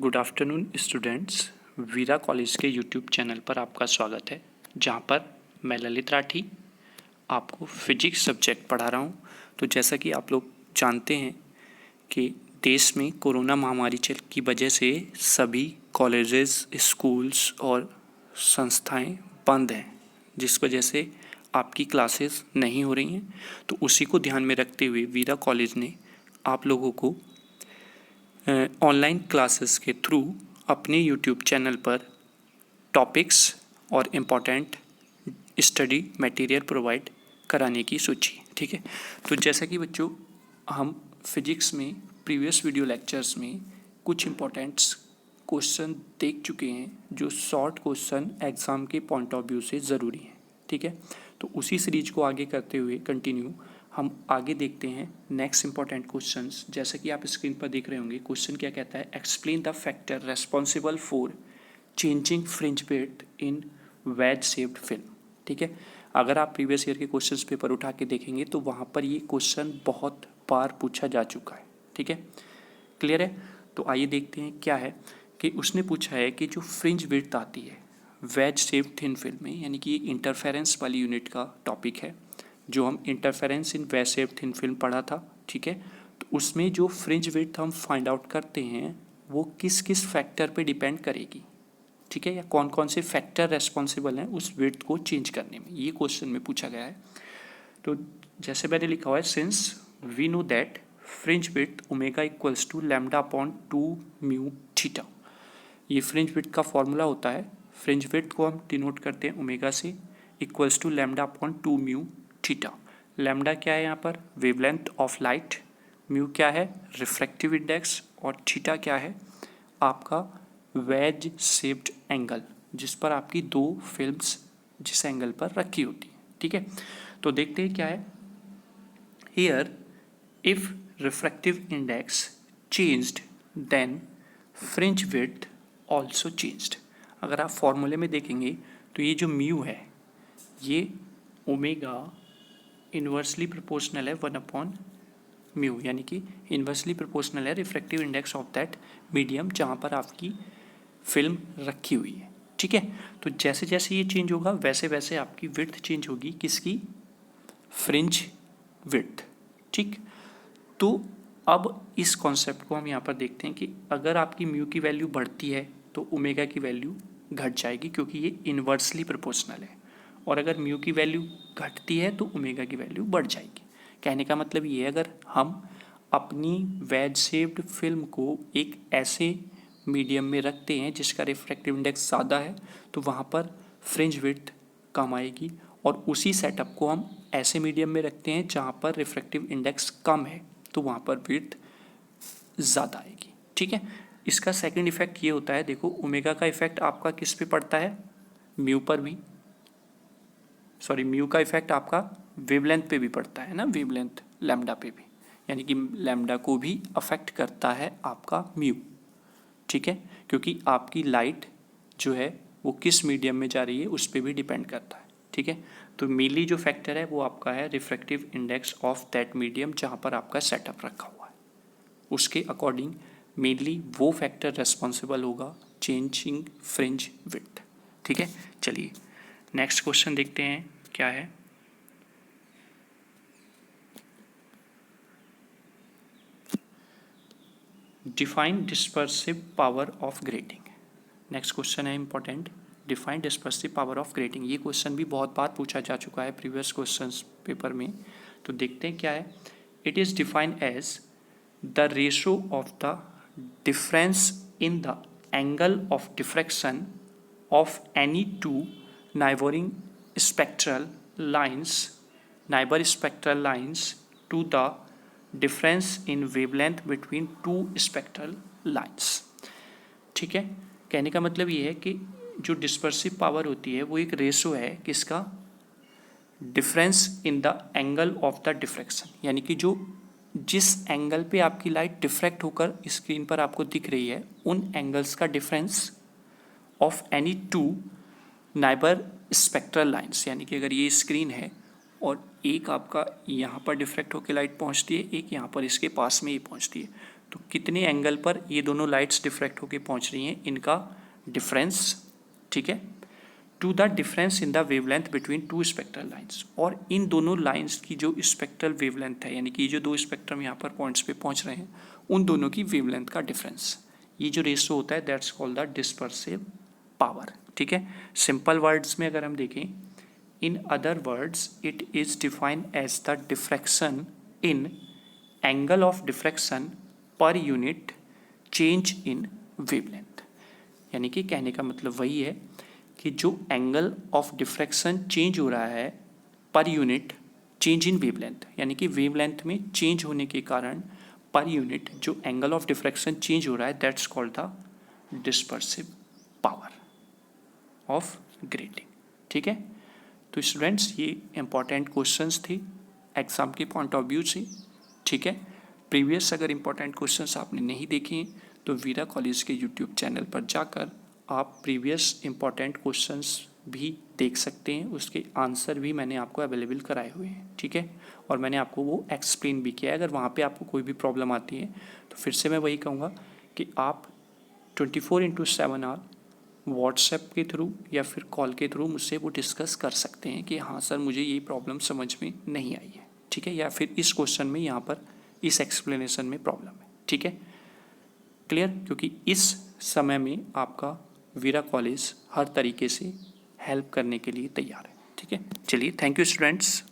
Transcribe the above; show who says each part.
Speaker 1: Good afternoon students. Veera college के YouTube channel पर आपका स्वागत है, जहां पर मैं ललित राठी आपको फिजिक्स सब्जेक्ट पढ़ा रहा हूं। तो जैसा कि आप लोग जानते हैं कि देश में कोरोना महामारी की वजह से सभी कॉलेजेस, स्कूल्स और संस्थाएं बंद हैं, जिस वजह से आपकी क्लासेस नहीं हो रही हैं। तो उसी को ध्यान में रखते हुए वीरा कॉलेज ने आप लोगों को ऑनलाइन क्लासेस के थ्रू अपने यूट्यूब चैनल पर टॉपिक्स और इम्पॉर्टेंट स्टडी मटेरियल प्रोवाइड कराने की सोची। ठीक है, तो जैसा कि बच्चों हम फिजिक्स में प्रीवियस वीडियो लेक्चर्स में कुछ इम्पॉर्टेंट क्वेश्चन देख चुके हैं, जो शॉर्ट क्वेश्चन एग्ज़ाम के पॉइंट ऑफ व्यू से ज़रूरी हैं। ठीक है, तो उसी सीरीज को आगे करते हुए कंटिन्यू हम आगे देखते हैं नेक्स्ट इंपॉर्टेंट क्वेश्चंस। जैसे कि आप स्क्रीन पर देख रहे होंगे, क्वेश्चन क्या कहता है, explain the factor responsible for changing fringe width in wedge shaped film. ठीक है, अगर आप प्रीवियस ईयर के क्वेश्चंस पेपर उठा के देखेंगे तो वहाँ पर ये क्वेश्चन बहुत बार पूछा जा चुका है। ठीक है, क्लियर है। तो आइए देखते हैं क्या है कि उसने पूछा है कि जो फ्रिंज विड्थ आती है वेज शेप्ड थिन फिल्म में, यानी कि ये इंटरफेरेंस वाली यूनिट का टॉपिक है, जो हम इंटरफेरेंस इन वेज शेप्ड थिन फिल्म पढ़ा था। ठीक है, तो उसमें जो फ्रिंज विड्थ हम फाइंड आउट करते हैं वो किस किस फैक्टर पे डिपेंड करेगी। ठीक है, या कौन कौन से फैक्टर रेस्पॉन्सिबल हैं उस विड्थ को चेंज करने में, ये क्वेश्चन में पूछा गया है। तो जैसे मैंने लिखा हुआ है, since we know that fringe width omega equals to lambda upon 2 mu theta. ये फ्रिंज विड्थ का फॉर्मूला होता है। फ्रिंज विड्थ को हम डिनोट करते हैं ओमेगा से, equals to lambda upon 2 mu theta. Lambda क्या है यहाँ पर, वेवलेंथ ऑफ लाइट, म्यू क्या है, रिफ्रैक्टिव इंडेक्स, और थीटा क्या है, आपका वेज शेप्ड एंगल, जिस पर आपकी दो फिल्म्स जिस एंगल पर रखी होती है। ठीक है, तो देखते हैं क्या है। Here if refractive index changed then fringe width also changed. अगर आप फॉर्मूले में देखेंगे तो ये जो म्यू है ये ओमेगा इन्वर्सली प्रोपोर्शनल है 1 अपॉन म्यू, यानी कि इन्वर्सली प्रोपोर्शनल है refractive index of that medium जहाँ पर आपकी फिल्म रखी हुई है। ठीक है, तो जैसे जैसे ये चेंज होगा वैसे वैसे आपकी विड्थ चेंज होगी, किसकी, फ्रिंज विड्थ। ठीक, तो अब इस कॉन्सेप्ट को हम यहाँ पर देखते हैं कि अगर आपकी म्यू की वैल्यू बढ़ती है तो ओमेगा की वैल्यू घट जाएगी, क्योंकि ये इन्वर्सली प्रोपोर्शनल है, और अगर म्यू की वैल्यू घटती है तो ओमेगा की वैल्यू बढ़ जाएगी। कहने का मतलब ये है, अगर हम अपनी वेज शेप्ड फिल्म को एक ऐसे मीडियम में रखते हैं जिसका रिफ्रैक्टिव इंडेक्स ज़्यादा है तो वहाँ पर फ्रिंज विड्थ कम आएगी, और उसी सेटअप को हम ऐसे मीडियम में रखते हैं जहाँ पर रिफ्रैक्टिव इंडेक्स कम है तो वहाँ पर विड्थ ज़्यादा आएगी। ठीक है, इसका सेकंड इफेक्ट ये होता है, देखो ओमेगा का इफेक्ट आपका किस पे पड़ता है, म्यू पर भी, सॉरी म्यू का इफेक्ट आपका वेवलेंथ पे भी पड़ता है ना, वेवलेंथ लैम्डा पे भी, यानी कि लैम्डा को भी अफेक्ट करता है आपका म्यू। ठीक है, क्योंकि आपकी लाइट जो है वो किस मीडियम में जा रही है उस पर भी डिपेंड करता है। ठीक है, तो मेनली जो फैक्टर है वो आपका है refractive index of that medium जहाँ पर आपका सेटअप रखा हुआ है, उसके अकॉर्डिंग मेनली वो फैक्टर रेस्पॉन्सिबल होगा चेंजिंग फ्रिंज विड्थ। ठीक है, चलिए नेक्स्ट क्वेश्चन देखते हैं क्या है। Define dispersive power of grating. Next question है important, define dispersive power of grating. ये क्वेश्चन भी बहुत बार पूछा जा चुका है प्रीवियस क्वेश्चंस पेपर में, तो देखते हैं क्या है। It is defined as the ratio of the difference in the angle of diffraction of any two neighboring spectral lines to the difference in wavelength between two spectral lines। ठीक है, कहने का मतलब ये है कि जो डिस्पर्सिव पावर होती है वो एक रेशो है किसका, difference in the angle of the diffraction, यानी कि जो जिस एंगल पे आपकी लाइट डिफ्रैक्ट होकर स्क्रीन पर आपको दिख रही है उन एंगल्स का difference of any to neighbour spectral lines, यानी कि अगर ये स्क्रीन है और एक आपका यहाँ पर डिफ्रैक्ट होकर लाइट पहुँचती है, एक यहाँ पर इसके पास में ही पहुँचती है, तो कितने एंगल पर ये दोनों लाइट्स डिफ्रैक्ट होकर पहुंच रही हैं, इनका डिफरेंस, ठीक है, to the difference in the wavelength between two spectral lines. और इन दोनों लाइंस की जो स्पेक्ट्रल वेवलेंथ है, यानी कि ये जो दो स्पेक्ट्रम यहाँ पर पॉइंट्स पे पहुँच रहे हैं, उन दोनों की वेवलेंथ का डिफरेंस, ये जो रेशो होता है that's called the dispersive power, ठीक है। सिंपल वर्ड्स में अगर हम देखें, in other words it is defined as the diffraction in angle of diffraction per unit change in wavelength. यानी कि कहने का मतलब वही है कि जो एंगल ऑफ डिफ्रैक्शन चेंज हो रहा है पर यूनिट चेंज इन वेवलेंथ, यानी कि वेवलेंथ में चेंज होने के कारण पर यूनिट जो एंगल ऑफ डिफ्रैक्शन चेंज हो रहा है that's called the dispersive power of grating, ठीक है। तो स्टूडेंट्स ये इंपॉर्टेंट क्वेश्चंस थे एग्जाम के पॉइंट ऑफ व्यू से, ठीक है। प्रीवियस अगर इंपॉर्टेंट क्वेश्चंस आपने नहीं देखे तो वीरा कॉलेज के यूट्यूब चैनल पर जाकर आप प्रीवियस इंपॉर्टेंट क्वेश्चंस भी देख सकते हैं, उसके आंसर भी मैंने आपको अवेलेबल कराए हुए हैं, ठीक है। और मैंने आपको वो एक्सप्लेन भी किया है। अगर वहाँ पे आपको कोई भी प्रॉब्लम आती है तो फिर से मैं वही कहूँगा कि आप 24/7 आवर व्हाट्सएप के थ्रू या फिर कॉल के थ्रू मुझसे वो डिस्कस कर सकते हैं कि हाँ सर मुझे ये प्रॉब्लम समझ में नहीं आई है, ठीक है, या फिर इस क्वेश्चन में यहाँ पर इस एक्सप्लेनेशन में प्रॉब्लम है, ठीक है, क्लियर। क्योंकि इस समय में आपका वीरा कॉलेज हर तरीके से हेल्प करने के लिए तैयार है, ठीक है। चलिए, थैंक यू स्टूडेंट्स।